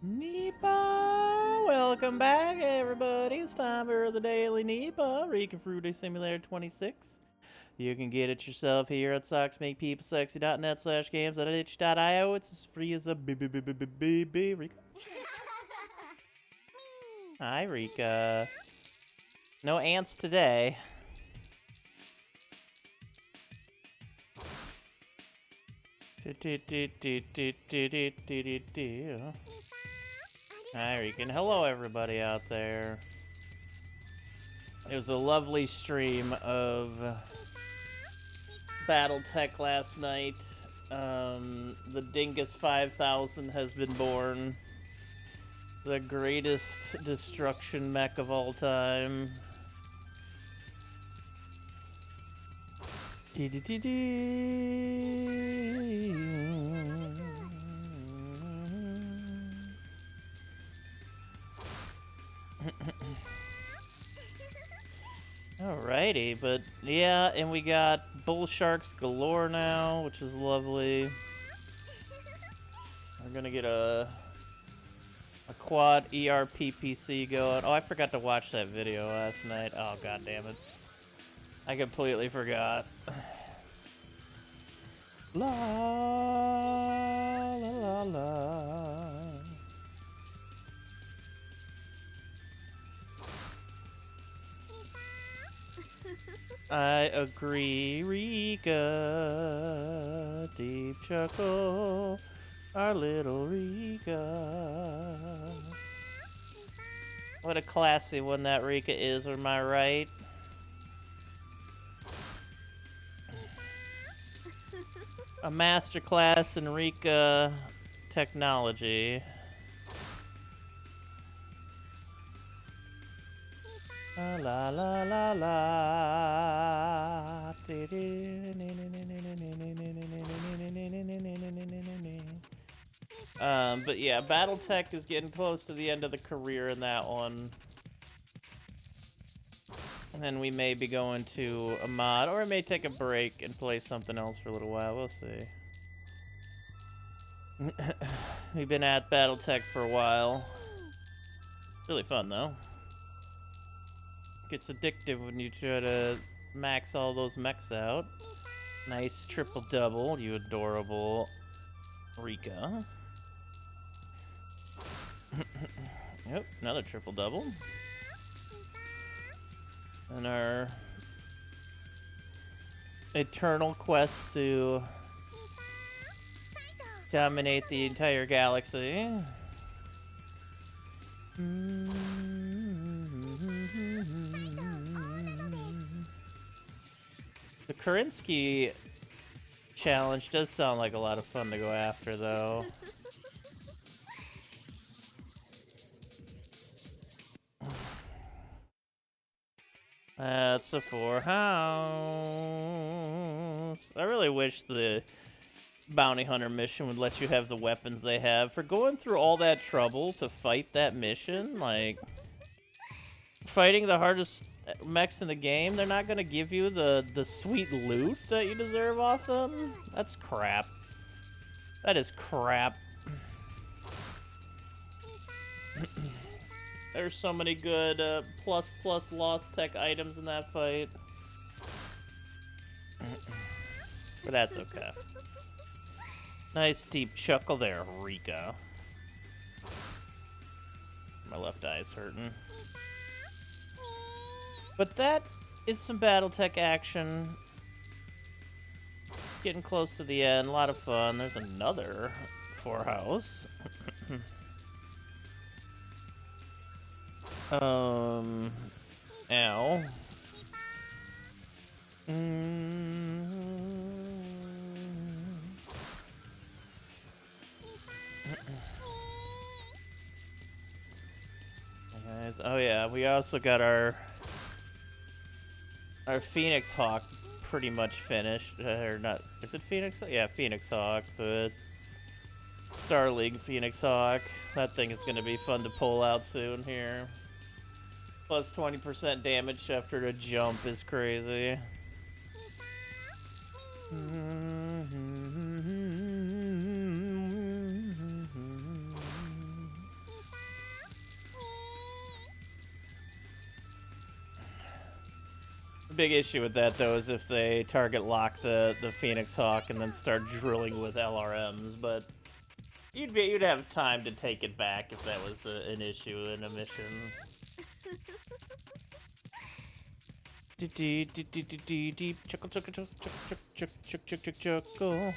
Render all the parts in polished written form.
Nipah! Welcome back, everybody. It's time for the Daily Nipah, Rika Fruity Simulator 26. You can get it yourself here at socksmakepeoplesexy.net/games.itch.io. It's as free as a baby, Rika. Hi, Rika. No ants today. Hi, Rika. And hello, everybody out there. It was a lovely stream of Battletech last night. The Dingus 5000 has been born. The greatest destruction mech of all time. Alrighty, but yeah, and we got bull sharks galore now, which is lovely. We're gonna get a quad ERPPC going. Oh, I forgot to watch that video last night. Oh, god damn it. I completely forgot. La la la la. I agree, Rika. Deep chuckle, our little Rika. What a classy one that Rika is, am I right? A masterclass in Rika technology. La la la la. But yeah, Battletech is getting close to the end of the career in that one. And then we may be going to a mod, or I may take a break and play something else for a little while. We'll see. We've been at Battletech for a while. Really fun, though. Gets addictive when you try to max all those mechs out. Nice triple-double, you adorable Rika. Yep, another triple-double. And our eternal quest to dominate the entire galaxy. The Karinsky challenge does sound like a lot of fun to go after, though. That's a 4 house. I really wish the bounty hunter mission would let you have the weapons they have. For going through all that trouble to fight that mission, like, fighting the hardest mechs in the game, they're not gonna give you the sweet loot that you deserve off them? That's crap. That is crap. There's so many good plus lost tech items in that fight. But that's okay. Nice deep chuckle there, Rika. My left eye's hurting. But that is some Battletech action. Getting close to the end, a lot of fun. There's another 4 house. Ow. Guys, oh yeah, we also got our Phoenix Hawk pretty much finished. Or not, is it Phoenix? Yeah, Phoenix Hawk, the Star League Phoenix Hawk. That thing is going to be fun to pull out soon here. Plus 20% damage after a jump is crazy. big issue with that, though, is if they target lock the Phoenix Hawk and then start drilling with LRMs, but you'd have time to take it back if that was an issue in a mission. Chuckle, chuckle, chuckle, chuckle, chuckle, chuckle, chuckle, chuckle.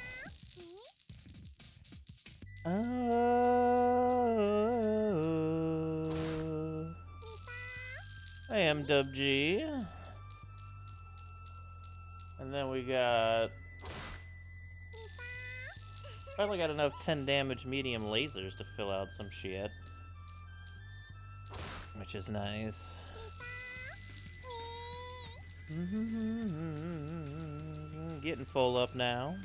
I am Dub G. And then we got... Finally got enough 10 damage medium lasers to fill out some shit. Which is nice. Getting full up now.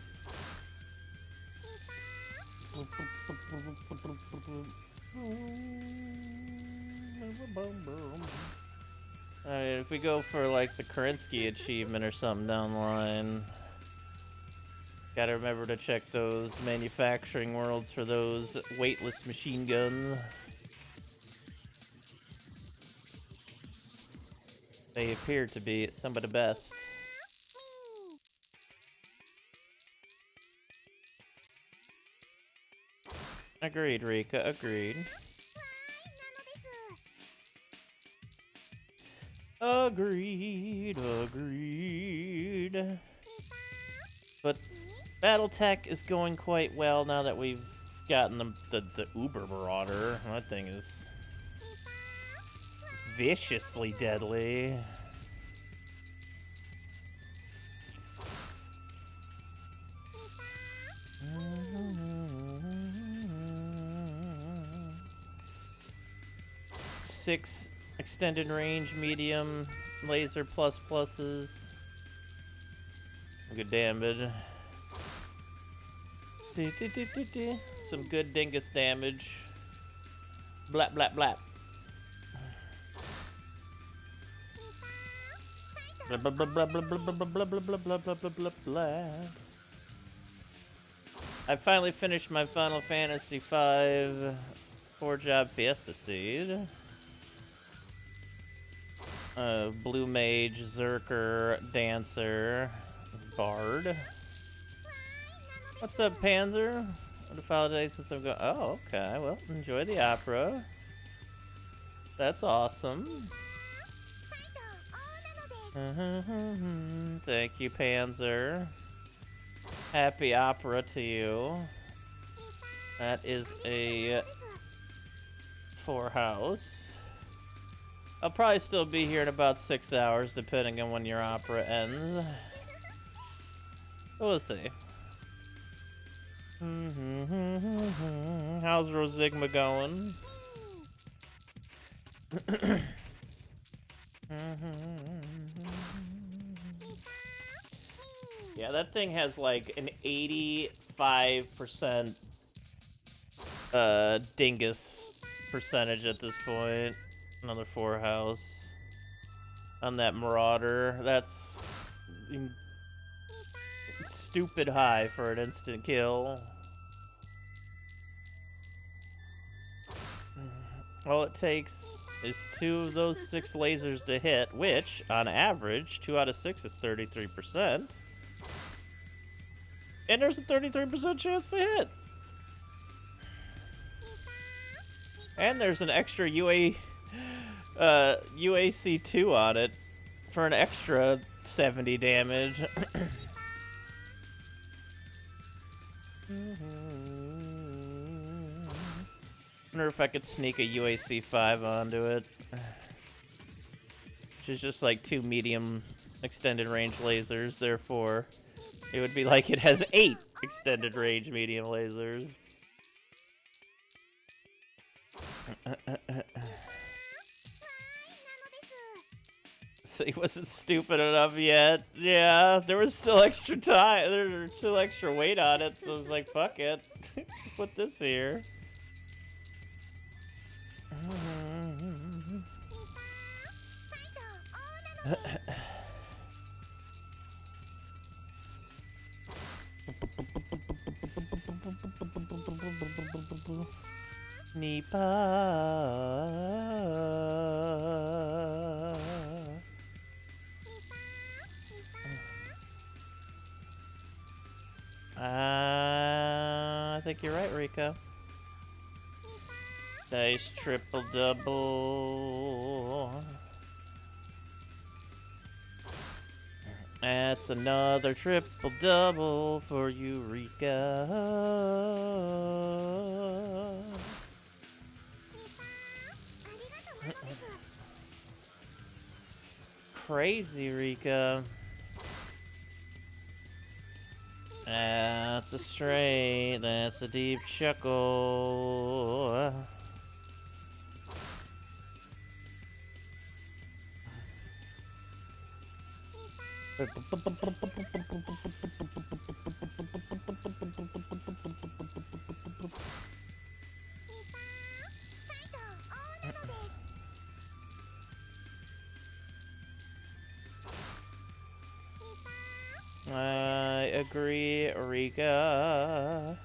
If we go for like the Kerensky achievement or something down the line, gotta remember to check those manufacturing worlds for those weightless machine guns. They appear to be some of the best. Agreed, Rika, agreed. Agreed, agreed. But Battletech is going quite well now that we've gotten the Uber Marauder. That thing is viciously deadly. Six extended range, medium, laser pluses. Good damage. Some good dingus damage. Blap, blap, blap. Blah, blah, blah, blah, blah, blah, blah, blah, blah, blah, blah, blah, blah, blah, blah. I finally finished my Final Fantasy V 4-job Fiesta Seed. Blue Mage, Zerker, Dancer, Bard. What's up, Panzer? What a holiday since I'm going. Oh, okay. Well, enjoy the opera. That's awesome. Thank you, Panzer. Happy opera to you. That is a 4-house. I'll probably still be here in about 6 hours, depending on when your opera ends. We'll see. How's Rosigma going? Yeah, that thing has like an 85% dingus percentage at this point. Another 4-house on that Marauder. That's stupid high for an instant kill. All it takes is 2 of those 6 lasers to hit, which, on average, 2 out of 6 is 33%. And there's a 33% chance to hit. And there's an extra UAC2 on it for an extra 70 damage. Wonder if I could sneak a UAC5 onto it. Which is just like 2 medium extended range lasers, therefore it would be like it has 8 extended range medium lasers. So he wasn't stupid enough yet. Yeah, there was still extra time. There was still extra weight on it, so I was like, fuck it. Just put this here. Nipah. think you're right, Rika. Nice triple double. That's another triple double for you, Rika. Crazy, Rika. That's a straight. That's a deep chuckle. I agree, Rika.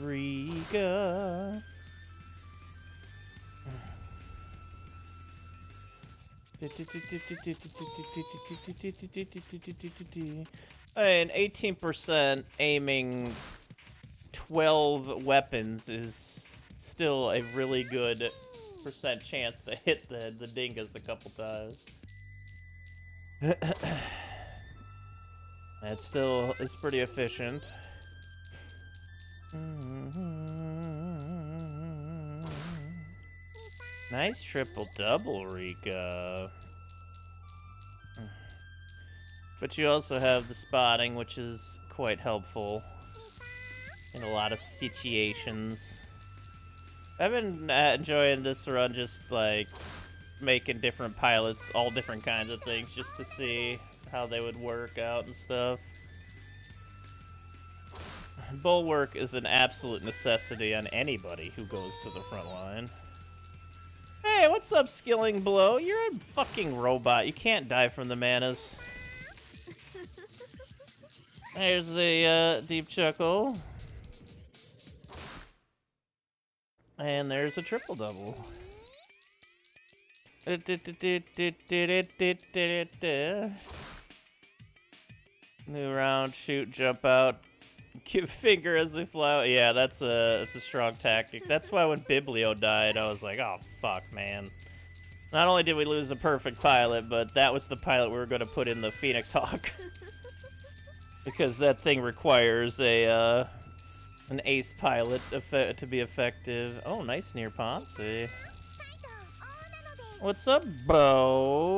Rika. And 18% aiming 12 weapons is still a really good percent chance to hit the dingus a couple times. That still is pretty efficient. Nice triple double, Rika. But you also have the spotting, which is quite helpful in a lot of situations. I've been enjoying this run, just like making different pilots, all different kinds of things, just to see how they would work out and stuff. Bulwark is an absolute necessity on anybody who goes to the front line. Hey, what's up, Skilling Blow? You're a fucking robot. You can't die from the manas. Here's a deep chuckle. And there's a triple double. New round, shoot, jump out, give finger as they fly. Yeah, that's a strong tactic. That's why when Biblio died, I was like, oh fuck, man. Not only did we lose a perfect pilot, but that was the pilot we were going to put in the Phoenix Hawk. Because that thing requires a an ace pilot to be effective. Oh, nice near Ponce. What's up, bro?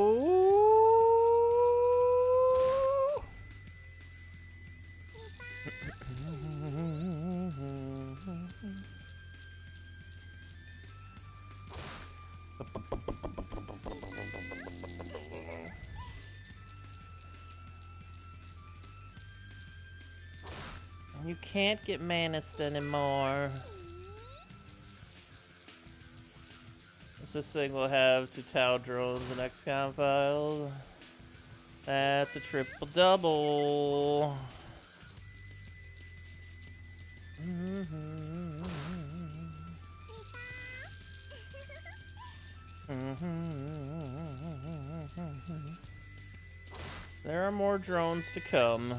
You can't get manist anymore. This thing will have 2 Tau drones and XCOM files. That's a triple double. There are more drones to come.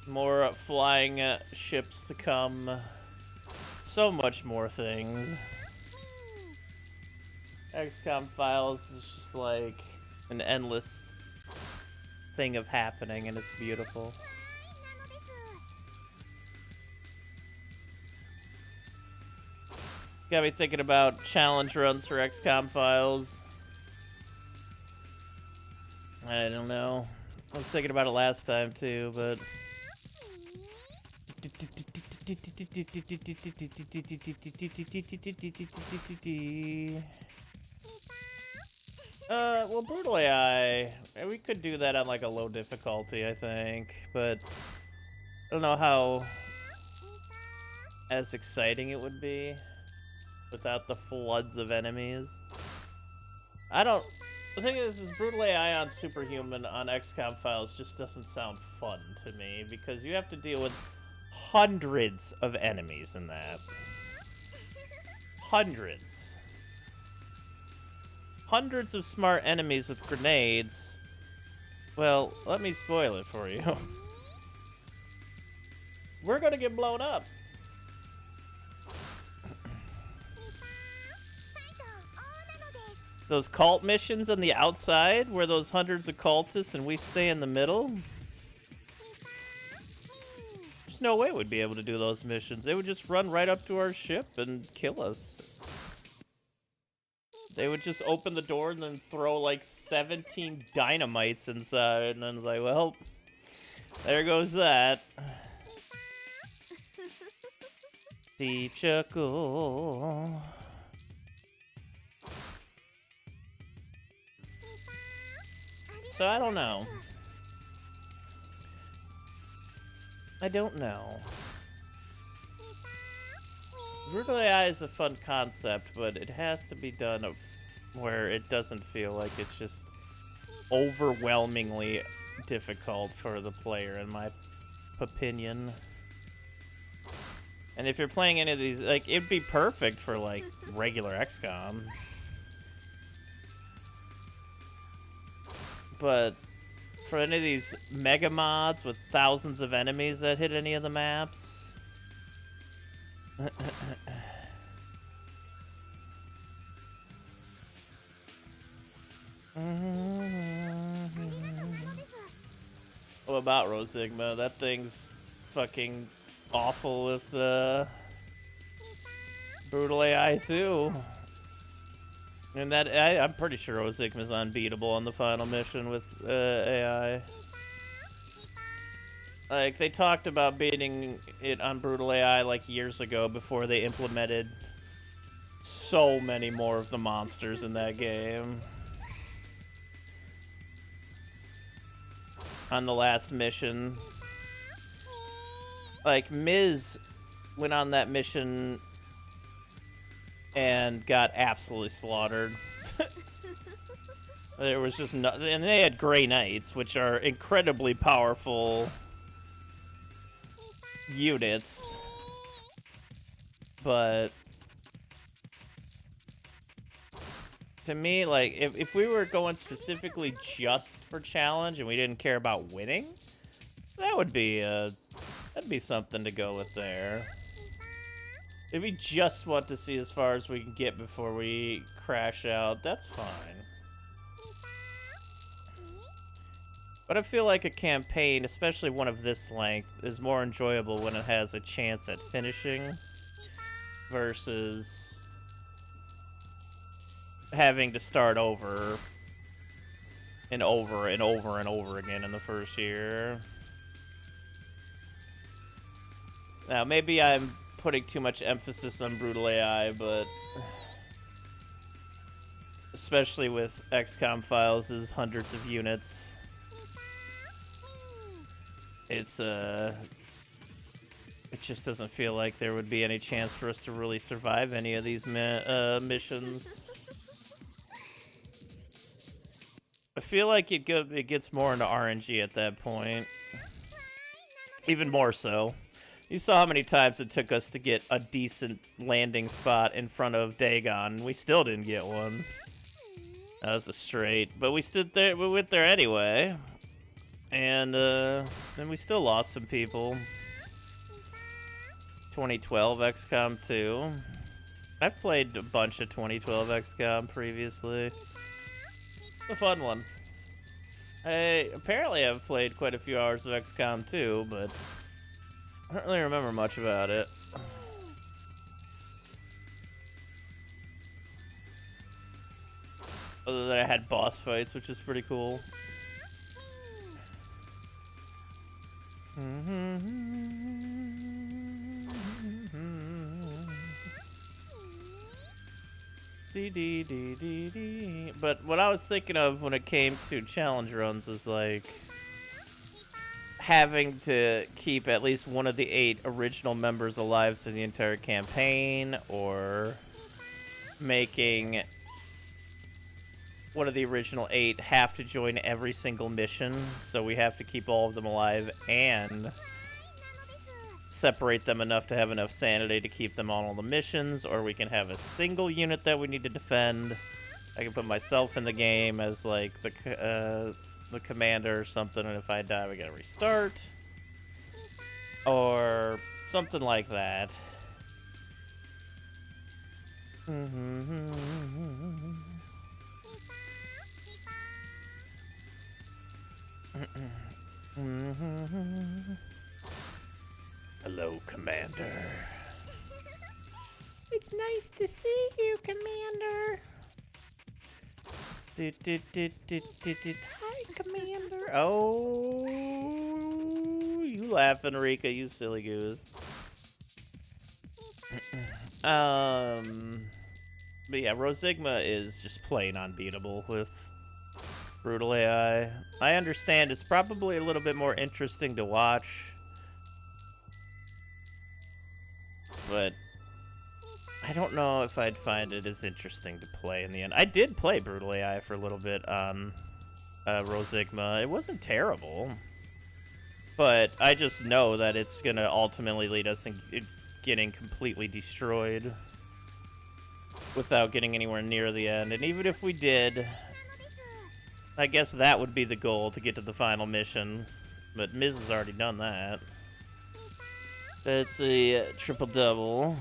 More flying ships to come. So much more things. XCOM Files is just like an endless thing of happening, and it's beautiful. Got me thinking about challenge runs for XCOM Files. I don't know. I was thinking about it last time too, but well, Brutal AI, we could do that on like a low difficulty, I think, but I don't know how as exciting it would be without the floods of enemies. The thing is Brutal AI on Superhuman on XCOM Files just doesn't sound fun to me, because you have to deal with hundreds of enemies in that. Hundreds. Hundreds of smart enemies with grenades. Well, let me spoil it for you. we're gonna get blown up. Those cult missions on the outside, where those hundreds of cultists and we stay in the middle. There's no way we'd be able to do those missions. They would just run right up to our ship and kill us. They would just open the door and then throw like 17 dynamites inside, and then it's like, well, there goes that. Deep chuckle. So I don't know. I don't know. Brutal AI is a fun concept, but it has to be done where it doesn't feel like it's just overwhelmingly difficult for the player, in my opinion. And if you're playing any of these, like, it'd be perfect for, like, regular XCOM. But for any of these mega mods with thousands of enemies that hit any of the maps... What about Rosigma? That thing's fucking awful with Brutal AI too. And that I'm pretty sure Rosigma's unbeatable on the final mission with AI. Like, they talked about beating it on Brutal AI like years ago before they implemented so many more of the monsters in that game. On the last mission. Like, Miz went on that mission and got absolutely slaughtered. There was just no, and they had Grey Knights, which are incredibly powerful units, but to me, like, if we were going specifically just for challenge and we didn't care about winning, that would be that'd be something to go with there. If we just want to see as far as we can get before we crash out, that's fine. But I feel like a campaign, especially one of this length, is more enjoyable when it has a chance at finishing versus having to start over and over and over and over again in the first year. Now, maybe I'm putting too much emphasis on Brutal AI, but especially with XCOM Files' hundreds of units, it just doesn't feel like there would be any chance for us to really survive any of these missions. I feel like it gets more into RNG at that point. Even more so. You saw how many times it took us to get a decent landing spot in front of Dagon. We still didn't get one. That was a straight. But we stood there, we went there anyway. And then we still lost some people. 2012 XCOM 2. I've played a bunch of 2012 XCOM previously. It's a fun one. Apparently I've played quite a few hours of XCOM 2, but I don't really remember much about it. Other than I had boss fights, which is pretty cool. But what I was thinking of when it came to challenge runs was like having to keep at least one of the 8 original members alive through the entire campaign, or making one of the original 8 have to join every single mission, so we have to keep all of them alive and separate them enough to have enough sanity to keep them on all the missions, or we can have a single unit that we need to defend. I can put myself in the game as like the commander or something, and if I die we gotta restart. Or something like that. Hello, Commander. It's nice to see you, Commander. Hi, Commander. Oh, you laughing, Rika, you silly goose. But yeah, Rosigma is just plain unbeatable with Brutal AI. I understand it's probably a little bit more interesting to watch, but I don't know if I'd find it as interesting to play in the end. I did play Brutal AI for a little bit on Rosigma. It wasn't terrible, but I just know that it's gonna ultimately lead us in getting completely destroyed without getting anywhere near the end. And even if we did, I guess that would be the goal, to get to the final mission. But Miz has already done that. That's a triple-double.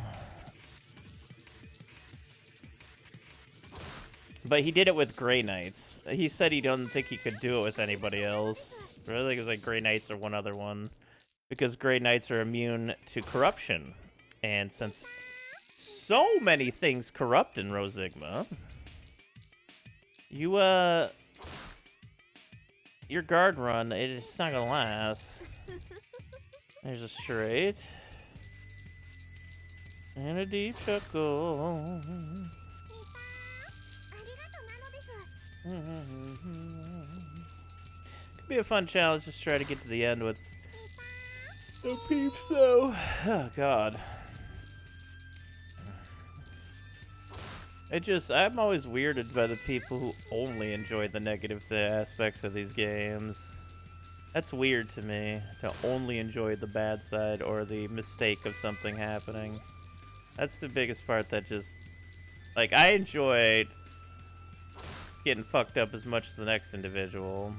But he did it with Grey Knights. He said he doesn't think he could do it with anybody else. I think it was like Grey Knights or one other one. Because Grey Knights are immune to corruption. And since so many things corrupt in Rosigma, your guard run, it's not gonna last. There's a straight. And a deep chuckle. Could be a fun challenge, just try to get to the end with no peeps though. Oh god. I'm always weirded by the people who only enjoy the negative aspects of these games. That's weird to me, to only enjoy the bad side or the mistake of something happening. That's the biggest part that just... Like, I enjoyed getting fucked up as much as the next individual.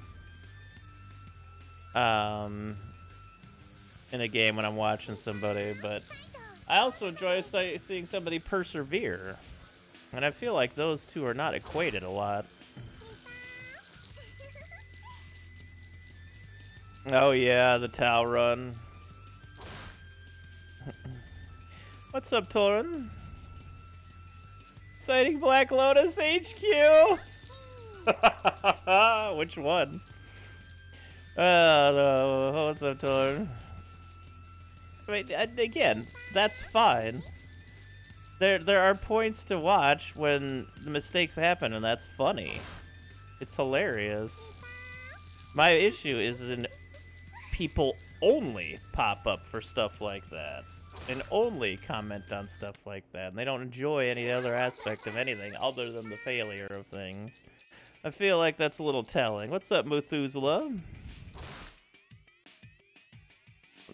In a game when I'm watching somebody, but I also enjoy seeing somebody persevere. And I feel like those two are not equated a lot. Oh yeah, the Tau run. What's up, Torin? Sighting Black Lotus HQ! Which one? No. What's up, Torin? I mean, again, that's fine. There are points to watch when the mistakes happen, and that's funny. It's hilarious. My issue is when people only pop up for stuff like that, and only comment on stuff like that, and they don't enjoy any other aspect of anything other than the failure of things. I feel like that's a little telling. What's up, Methuselah?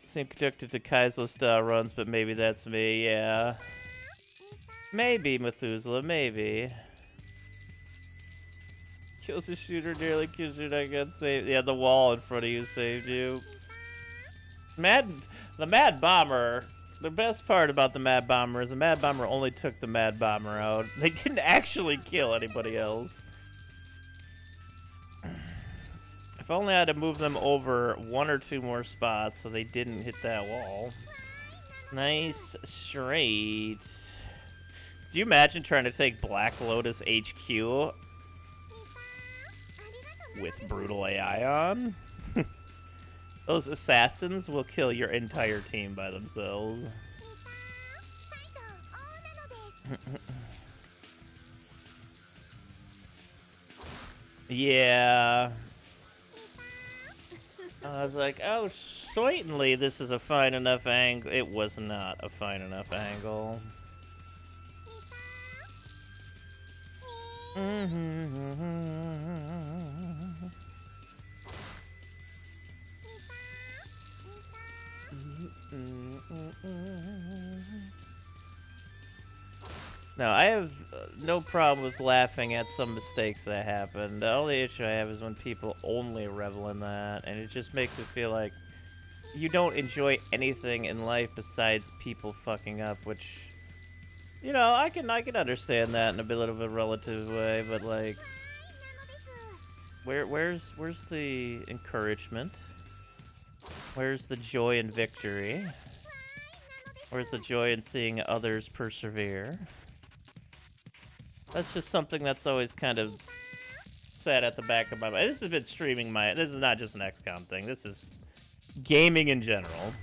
Seem conducted to Kaizo style runs, but maybe that's me, yeah. Maybe, Methuselah, maybe. Kills the shooter, nearly kills you, I got saved. Yeah, the wall in front of you saved you. The Mad Bomber, the best part about the Mad Bomber is the Mad Bomber only took the Mad Bomber out. They didn't actually kill anybody else. If only I had to move them over 1 or 2 more spots so they didn't hit that wall. Nice straight. Do you imagine trying to take Black Lotus HQ with Brutal AI on? Those assassins will kill your entire team by themselves. Yeah. I was like, oh, certainly this is a fine enough angle. It was not a fine enough angle. No, I have no problem with laughing at some mistakes that happen. The only issue I have is when people only revel in that, and it just makes it feel like you don't enjoy anything in life besides people fucking up, which, you know, I can understand that in a bit of a relative way, but like, where's the encouragement? Where's the joy in victory? Where's the joy in seeing others persevere? That's just something that's always kind of sat at the back of my mind. This has been streaming my... This is not just an XCOM thing. This is gaming in general.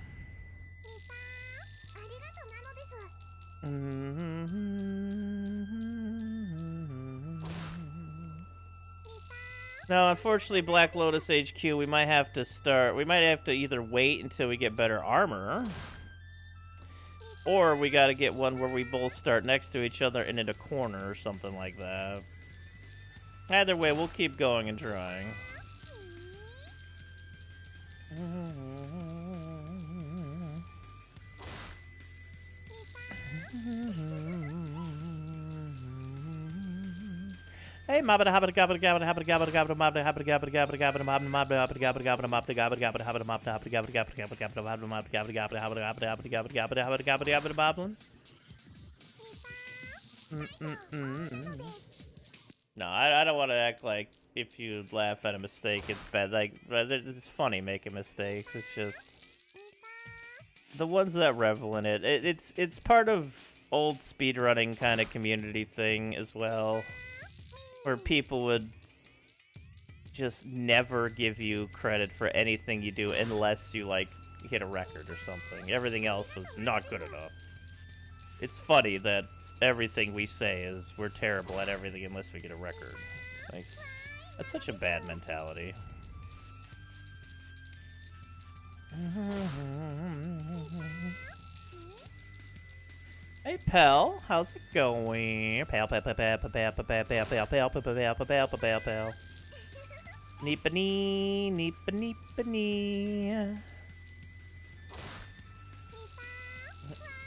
No, unfortunately, Black Lotus HQ, we might have to start... We might have to either wait until we get better armor, or we gotta get one where we both start next to each other and in a corner or something like that. Either way, we'll keep going and trying. Hey, mabba habba gabba gabba habba gabba gabba mabba habba gabba gabba gabba mabba mabba habba gabba gabba mabba gabba gabba habba mabba habba gabba gabba gabba gabba mabba mabba gabba gabba habba gabba gabba gabba gabba habba gabba gabba mabba. No, I don't want to act like if you laugh at a mistake, it's bad. Like, it's funny making mistakes. It's just the ones that revel in it. It's part of old speedrunning kind of community thing as well, where people would just never give you credit for anything you do unless you, like, hit a record or something. Everything else was not good enough. It's funny that everything we say is we're terrible at everything unless we get a record. Like, that's such a bad mentality. Hey, pal, how's it going? Pal. Nipah.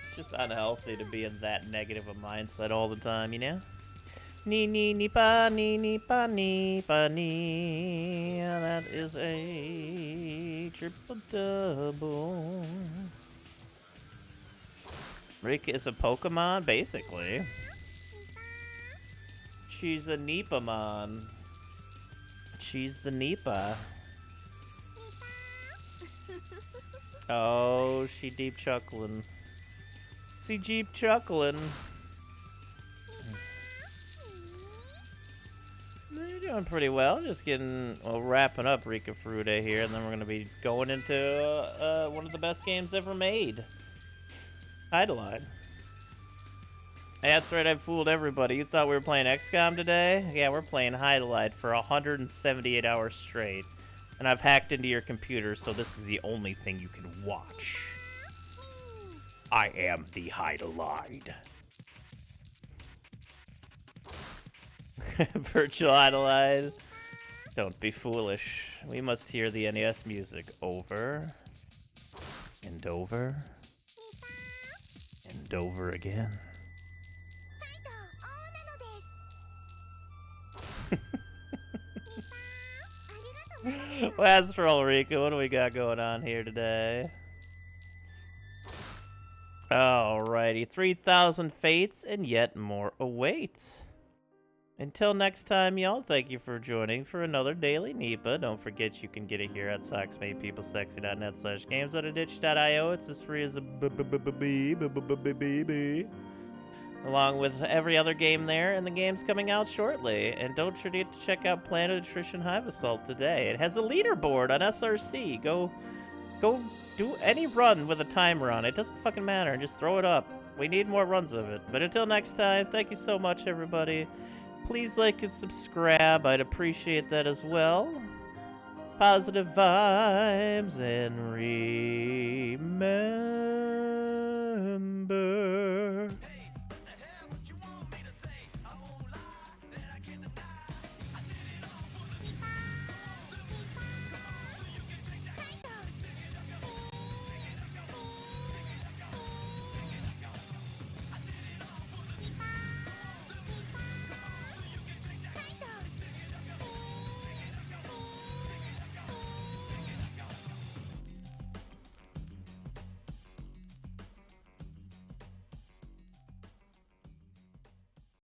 It's just unhealthy to be in that negative a mindset all the time, you know? Nipah. That is a triple-double. Rick is a Pokemon, basically. She's a Nipah-mon. She's the Nipah. Oh, she deep chuckling. See Jeep chuckling. You're doing pretty well. Just wrapping up Rika Frude here, and then we're gonna be going into one of the best games ever made. Idolide. That's right, I fooled everybody. You thought we were playing XCOM today? Yeah, we're playing Idolide for 178 hours straight. And I've hacked into your computer, so this is the only thing you can watch. I am the Idolide. Virtual Idolide. Don't be foolish. We must hear the NES music over and over and over again. Last roll, Rika. What do we got going on here today? Alrighty, 3,000 fates and yet more awaits. Until next time, y'all, thank you for joining for another Daily Nipah. Don't forget you can get it here at socksmadepeoplesexy.net/games.ditch.io. It's as free as a b. Along with every other game there, and the game's coming out shortly. And don't forget to check out Planet Attrition Hive Assault today. It has a leaderboard on SRC. Go do any run with a timer on it. It doesn't fucking matter. Just throw it up. We need more runs of it. But until next time, thank you so much, everybody. Please like and subscribe. I'd appreciate that as well. Positive vibes and remember.